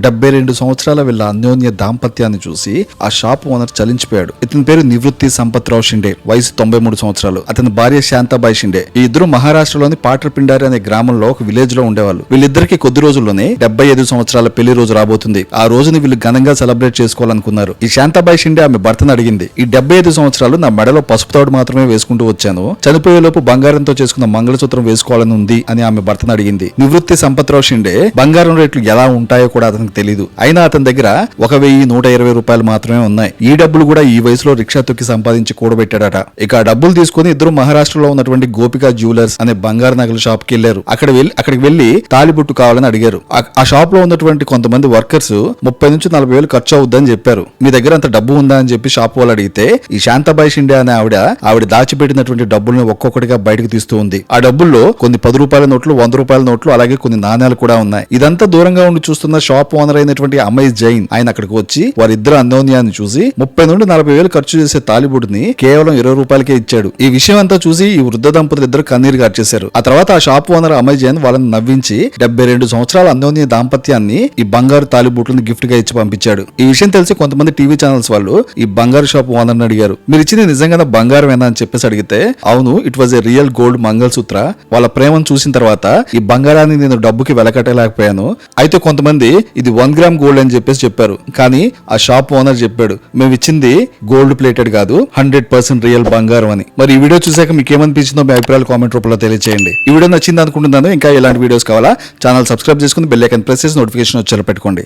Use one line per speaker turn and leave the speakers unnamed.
72 సంవత్సరాల వీళ్ళ అన్యోన్య దాంపత్యాన్ని చూసి ఆ షాప్ ఓనర్ చలించిపోయాడు. ఇతని పేరు నివృత్తి సంపత్రావు షిండే, వయసు 93 సంవత్సరాలు. అతని భార్య శాంతాబాయి షిండే. ఈ ఇద్దరు మహారాష్ట్రలోని పాట్రపిండారి అనే గ్రామంలో ఒక విలేజ్ లో ఉండేవాళ్ళు. వీళ్ళిద్దరికి కొద్ది రోజుల్లోనే 75 సంవత్సరాల పెళ్లి రోజు రాబోతుంది. ఆ రోజుని వీళ్ళు ఘనంగా సెలబ్రేట్ చేసుకోవాలనుకున్నారు. ఈ శాంతాబాయి షిండే ఆమె భర్తను అడిగింది, ఈ 75 సంవత్సరాలు నా మెడలో పసుపు తాడు మాత్రమే వేసుకుంటూ వచ్చాను, చనిపోయేలోపు బంగారంతో చేసుకున్న మంగళసూత్రం వేసుకోవాలని ఉంది అని ఆమె భర్తను అడిగింది. నివృత్తి సంపత్రావు షిండే బంగారం రేట్లు ఎలా ఉంటాయో కూడా అతనికి తెలియదు. అయినా అతని దగ్గర 1120 రూపాయలు మాత్రమే ఉన్నాయి. ఈ డబ్బులు కూడా ఈ వయసులో రిక్షా తొక్కి సంపాదించి కూడబెట్టాడట. ఇక ఆ డబ్బులు తీసుకుని ఇద్దరు మహారాష్ట్రలో ఉన్నటువంటి గోపికా జ్యువెలర్స్ అనే బంగారు నగల షాప్ కి వెళ్లారు. అక్కడికి వెళ్లి తాలిబుట్టు కావాలని అడిగారు. ఆ షాప్ లో ఉన్నటువంటి కొంతమంది వర్కర్స్ 30 నుంచి 40 వేలు ఖర్చు అవుద్దని చెప్పారు. మీ దగ్గర అంత డబ్బు ఉందా అని చెప్పి షాప్ వాళ్ళు అడిగితే ఈ శాంతాబాయి షిండే అనే ఆవిడ దాచిపెట్టినటువంటి డబ్బులను ఒక్కొక్కటిగా బయటకు తీస్తూ ఉంది. ఆ డబ్బుల్లో కొన్ని 10 రూపాయల నోట్లు, 100 రూపాయల నోట్లు, అలాగే కొన్ని నాణ్యాలు కూడా ఉన్నాయి. ఇదంతా దూరంగా ఉండి చూస్తున్న షాప్ ఓనర్ అయినటువంటి అమయ్ జైన్ ఆయన అక్కడికి వచ్చి వారిద్దరు అన్యోన్యాన్ని చూసి 30 నుండి 40 వేలు ఖర్చు చేసే తాలిబుడిని కేవలం 20 రూపాయలకే ఇచ్చాడు. ఈ విషయం అంతా చూసి ఈ వృద్ధ దంపతులు ఇద్దరు కన్నీరు గార్చేశారు. ఆ తర్వాత ఆ షాప్ ఓనర్ అమయ్ జైన్ వాళ్ళని నవ్వించి 72 సంవత్సరాల అన్యోన్య దాంపత్యాన్ని ఈ బంగారు తాలిబుట్లను గిఫ్ట్ గా ఇచ్చి పంపించాడు. ఈ విషయం తెలిసి కొంతమంది టీవీ ఛానల్స్ వాళ్ళు ఈ బంగారు షాప్ ఓనర్ అడిగారు, మీరు ఇచ్చింది నిజంగానే బంగారమేనా అని చెప్పేసి అడిగితే, అవును, it was a real gold mangalsutra. వాళ్ళ ప్రేమను చూసిన తర్వాత ఈ బంగారాన్ని నేను డబ్బుకి వెలకట్టలేకపోయాను. అయితే కొంతమంది ఇది 1 గ్రామ్ గోల్డ్ అని చెప్పేసి చెప్పారు. కానీ ఆ షాప్ ఓనర్ చెప్పాడు, మేము ఇచ్చింది గోల్డ్ ప్లేటెడ్ కాదు, 100% రియల్ బంగారం అని. మరి ఈ వీడియో చూసాక మీకు ఏమనిపించిందో మీ అభిప్రాయాలు కామెంట్ రూపంలో తెలియజేయండి. ఈ వీడియో నచ్చింది అనుకుంటున్నాను. ఇంకా ఇలాంటి వీడియోస్ కావాలా ఛానల్ సబ్స్క్రైబ్ చేసుకుని బెల్ ఐకాన్ ప్రెస్ చేసి నోటిఫికేషన్ వచ్చేలా పెట్టుకోండి.